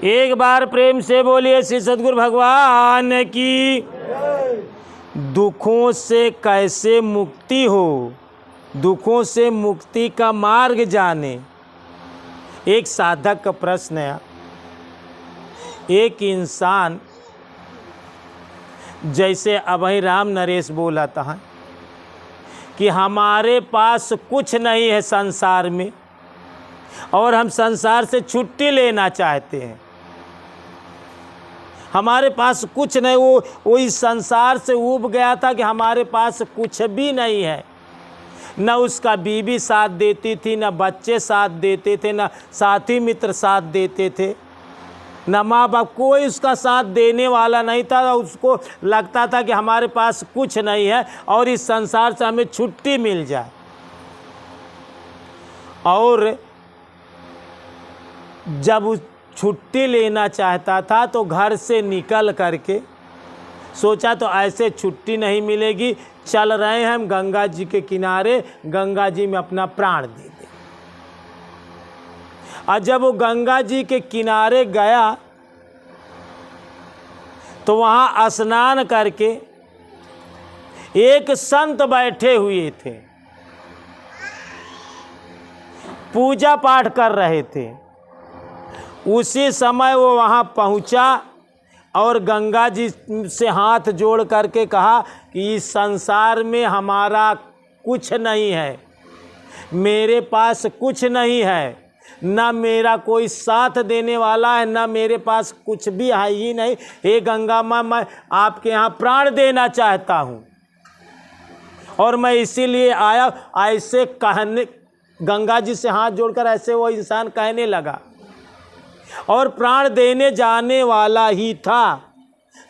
एक बार प्रेम से बोलिए श्री सद्गुरु भगवान की। दुखों से कैसे मुक्ति हो, दुखों से मुक्ति का मार्ग जाने। एक साधक का प्रश्न है, एक इंसान जैसे अभय राम नरेश बोला था कि हमारे पास कुछ नहीं है संसार में और हम संसार से छुट्टी लेना चाहते हैं। हमारे पास कुछ नहीं, वो इस संसार से ऊब गया था कि हमारे पास कुछ भी नहीं है। न उसका बीवी साथ देती थी, न बच्चे साथ देते थे, न साथी मित्र साथ देते थे, न माँ बाप, कोई उसका साथ देने वाला नहीं था। उसको लगता था कि हमारे पास कुछ नहीं है और इस संसार से हमें छुट्टी मिल जाए। और जब उस छुट्टी लेना चाहता था तो घर से निकल करके सोचा तो ऐसे छुट्टी नहीं मिलेगी, चल रहे हैं हम गंगा जी के किनारे, गंगा जी में अपना प्राण दे दे। और जब वो गंगा जी के किनारे गया तो वहाँ स्नान करके एक संत बैठे हुए थे, पूजा पाठ कर रहे थे। उसी समय वो वहाँ पहुँचा और गंगा जी से हाथ जोड़ करके कहा कि इस संसार में हमारा कुछ नहीं है, मेरे पास कुछ नहीं है, न मेरा कोई साथ देने वाला है, न मेरे पास कुछ भी है ही नहीं। हे गंगा माँ, मैं आपके यहाँ प्राण देना चाहता हूँ और मैं इसीलिए आया। ऐसे कहने, गंगा जी से हाथ जोड़कर ऐसे वो इंसान कहने लगा और प्राण देने जाने वाला ही था।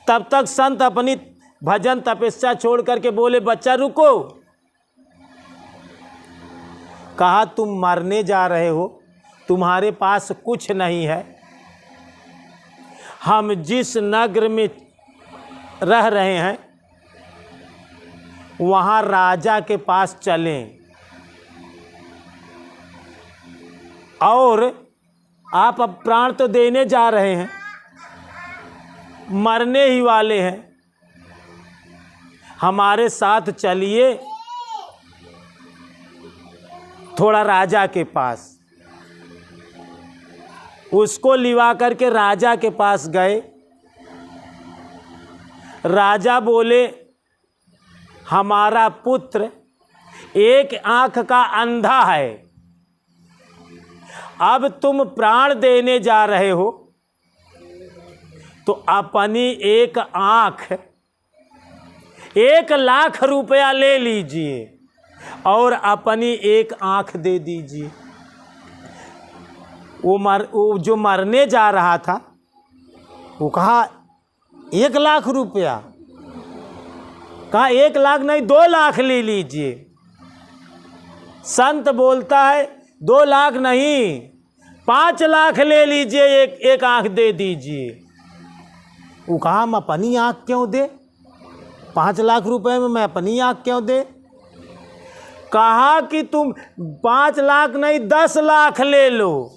तब तक संत अपनी भजन तपस्या छोड़ करके बोले, बच्चा रुको। कहा तुम मरने जा रहे हो, तुम्हारे पास कुछ नहीं है। हम जिस नगर में रह रहे हैं वहाँ राजा के पास चलें और आप अब प्राण तो देने जा रहे हैं, मरने ही वाले हैं, हमारे साथ चलिए थोड़ा राजा के पास। उसको लिवा करके राजा के पास गए। राजा बोले, हमारा पुत्र एक आंख का अंधा है, अब तुम प्राण देने जा रहे हो तो अपनी एक आंख 1,00,000 रुपया ले लीजिए और अपनी एक आंख दे दीजिए। वो जो मरने जा रहा था वो कहा 1,00,000 रुपया, कहा 1,00,000 नहीं 2,00,000 ले लीजिए। संत बोलता है 2,00,000 नहीं 5,00,000 ले लीजिए, एक आंख दे दीजिए। वो कहा मैं अपनी आंख क्यों दे, 5,00,000 रुपए में मैं अपनी आंख क्यों दे। कहा कि तुम 5,00,000 नहीं 10,00,000 ले लो,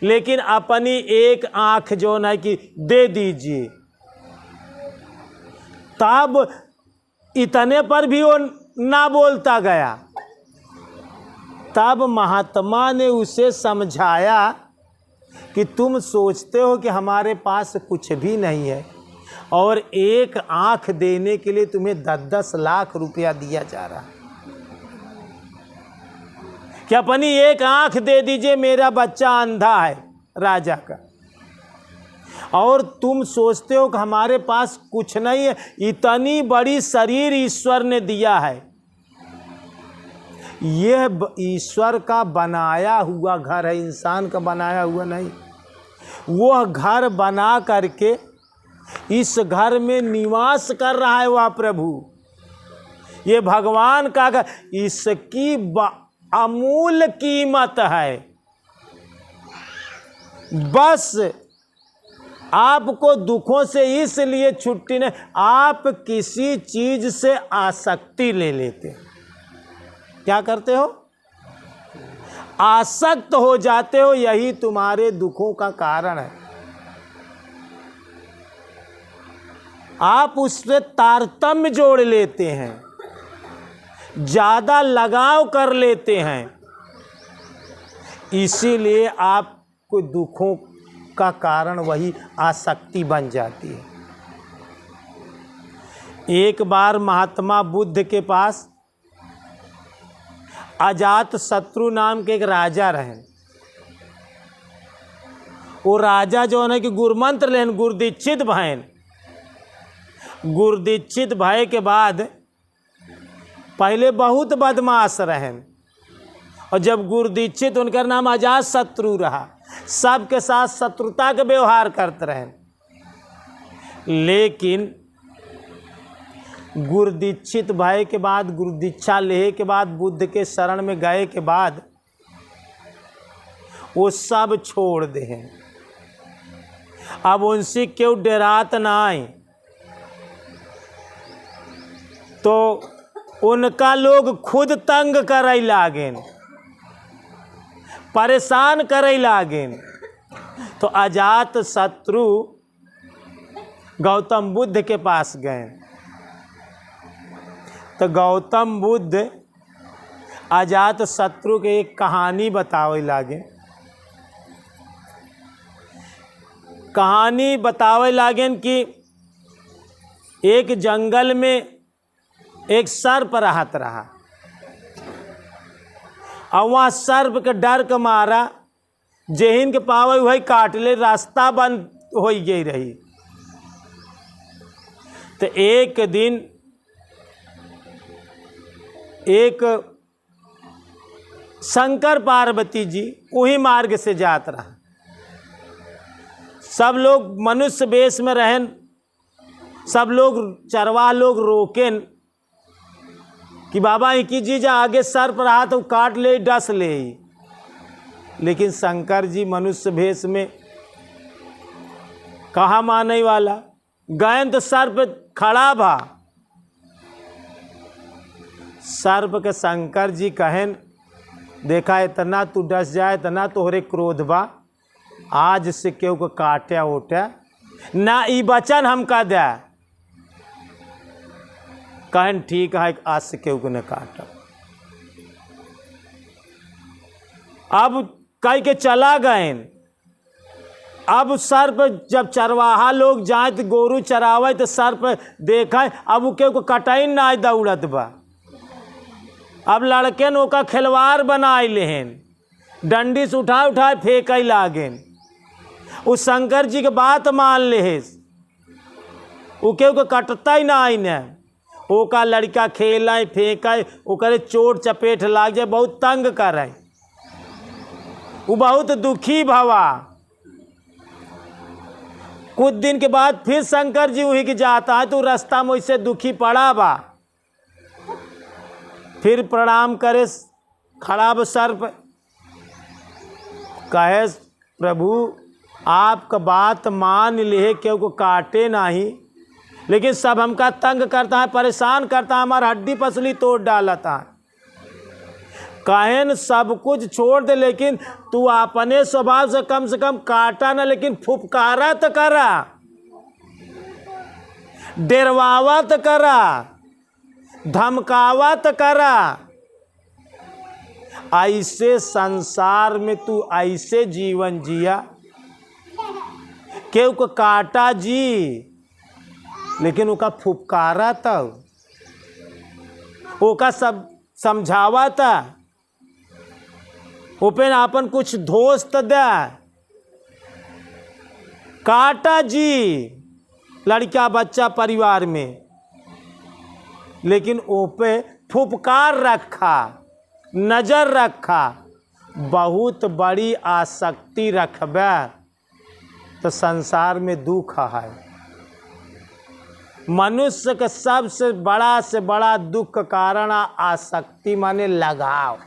लेकिन अपनी एक आंख जो ना कि दे दीजिए। तब इतने पर भी वो ना बोलता गया। तब महात्मा ने उसे समझाया कि तुम सोचते हो कि हमारे पास कुछ भी नहीं है और एक आंख देने के लिए तुम्हें 10-10 लाख रुपया दिया जा रहा है, कि अपनी एक आंख दे दीजिए, मेरा बच्चा अंधा है राजा का, और तुम सोचते हो कि हमारे पास कुछ नहीं है। इतनी बड़ी शरीर ईश्वर ने दिया है, यह ईश्वर का बनाया हुआ घर है, इंसान का बनाया हुआ नहीं। वह घर बना करके इस घर में निवास कर रहा है वह प्रभु, ये भगवान का घर, इसकी अमूल्य कीमत है। बस आपको दुखों से इसलिए छुट्टी नहीं, आप किसी चीज से आसक्ति ले लेते हैं। क्या करते हो, आसक्त हो जाते हो, यही तुम्हारे दुखों का कारण है। आप उससे तारतम्य जोड़ लेते हैं, ज़्यादा लगाव कर लेते हैं, इसीलिए आपको दुखों का कारण वही आसक्ति बन जाती है। एक बार महात्मा बुद्ध के पास अजात शत्रु नाम के एक राजा रहे। वो राजा जो है कि गुरुमंत्र लेन गुरुदीक्षित भयन, गुरुदीक्षित भय के बाद पहले बहुत बदमाश रहे, और जब गुरुदीक्षित उनका नाम अजात शत्रु रहा, सबके साथ शत्रुता का व्यवहार करते रहे। लेकिन गुरुदीक्षित भय के बाद, गुरुदीक्षा लेहे के बाद, बुद्ध के शरण में गए के बाद वो सब छोड़ दे। अब उनसे क्यों डरात ना आए, तो उनका लोग खुद तंग करे लागेन, परेशान करे लागेन। तो अजात शत्रु गौतम बुद्ध के पास गए। तो गौतम बुद्ध अजात शत्रु के एक कहानी बतावे लागे। कहानी बतावे लागेन कि एक जंगल में एक सर्प रहत रहा, और वहाँ सर्प के डर के मारा जेहिन के पावे वही काट ले, रास्ता बंद हो गई रही। तो एक दिन एक शंकर पार्वती जी वही मार्ग से जात रहा। सब लोग मनुष्य वेश में रहें, सब लोग चरवाह लोग रोकें कि बाबा इनकी जीजा आगे सर्प रहा तो काट ले, डस ले। लेकिन शंकर जी मनुष्य भेष में कहाँ माने वाला, गए तो सर्प खड़ा भा। सर्प के शंकर जी कहें, देखा इतना तू डस जाए, इतना तोहरे क्रोध बा, आज से क्यों को काटे ओटे ना, ई बचन हमका दे। कहन ठीक है, आज से क्यों को न काटा। अब कह के चला गए। अब सर्प जब चरवाहा लोग जाए तो गोरू चरावे तो सर्प देखा, अब वो क्यों को कटाई ना दौड़त बा। अब लड़के नोका खिलवाड़ बनाए लेहन, डंडी से उठा उठा फेंक लागेन। उस शंकर जी के बात मान ले, वो क्यों को कटता ही ना आई न। ओका लड़का खेला फेंक, ओकरे चोट चपेट लाग जाए, बहुत तंग करे, वो बहुत दुखी भवा। कुछ दिन के बाद फिर शंकर जी वही के जाता है, तो रास्ता में वैसे दुखी पड़ा बा। फिर प्रणाम करे, खराब सर्प कहे, प्रभु आपका बात मान ले, क्यों को काटे नहीं, लेकिन सब हमका तंग करता है, परेशान करता है, हमारा हड्डी पसली तोड़ डालता है। कहन सब कुछ छोड़ दे, लेकिन तू अपने स्वभाव से कम काटा ना, लेकिन फुफकारा तो करा, डरवावा तो करा, धमकावा तो करा। ऐसे संसार में तू ऐसे जीवन जिया, केहू को काटा जी, लेकिन उका फुफकारा था, ओका सब समझावा था, ओपन आपन कुछ दोस्त दे, काटा जी लड़का बच्चा परिवार में, लेकिन ओपे फुफकार रखा, नजर रखा। बहुत बड़ी आसक्ति रखबे तो संसार में दुख है। मनुष्य का सबसे बड़ा से बड़ा दुख कारण आसक्ति माने लगाव।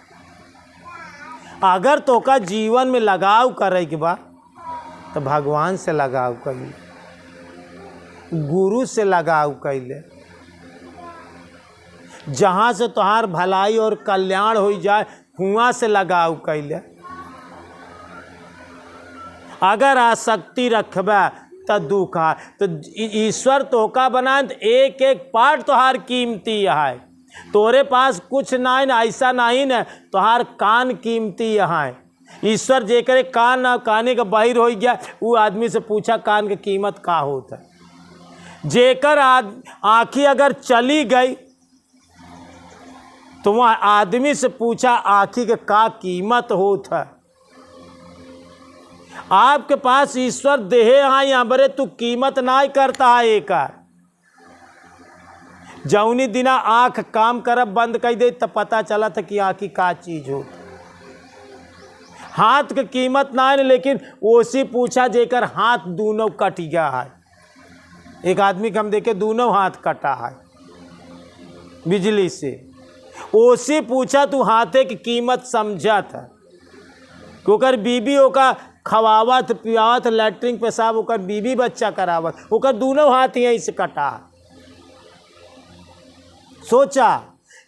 अगर तो का जीवन में लगाव करे के बा तो भगवान से लगाव कइले, गुरु से लगाव कइले, जहाँ से तुम्हार भलाई और कल्याण हो जाए हुआ से लगाव कइले। अगर आसक्ति रखबे तो दुख है। तो ईश्वर तोहका बना एक एक पार्ट तोहार कीमती है। तोरे पास कुछ ना ऐसा नहीं न, तोहार कान कीमती है। ईश्वर जेकरे कान ना काने का बाहिर हो गया, वो आदमी से पूछा कान की कीमत का होता है। जेकर आँखी अगर चली गई तो वह आदमी से पूछा आँखी के का कीमत होता है। आपके पास ईश्वर देहे हाँ यहाँ बरे तू कीमत ना करता है। एक जौनी दिना आँख काम करब बंद कर दे तब पता चला था कि आँखी का चीज हो। हाथ के कीमत ना है, लेकिन ओसी पूछा जेकर हाथ दोनों कट गया है। एक आदमी के हम देखे दोनों हाथ कटा है बिजली से। ओसी पूछा तू हाथे की कीमत समझा था ओकर बीबी ओका खवावत पियावत लैट्रिन पेशाब ओकर बीबी बच्चा करावत, ओकर दोनों हाथ यहीं से कटा। सोचा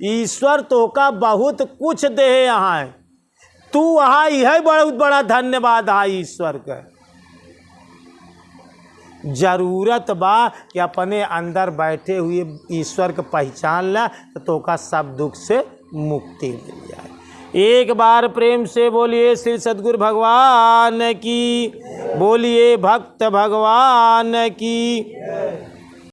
ईश्वर तोका बहुत कुछ दे यहाँ, तू वहाँ यह बहुत बड़ा धन्यवाद है ईश्वर का। जरूरत बा कि अपने अंदर बैठे हुए ईश्वर को पहचान ला तो तोका सब दुख से मुक्ति मिल जाए। एक बार प्रेम से बोलिए श्री सद्गुरु भगवान की, बोलिए भक्त भगवान की।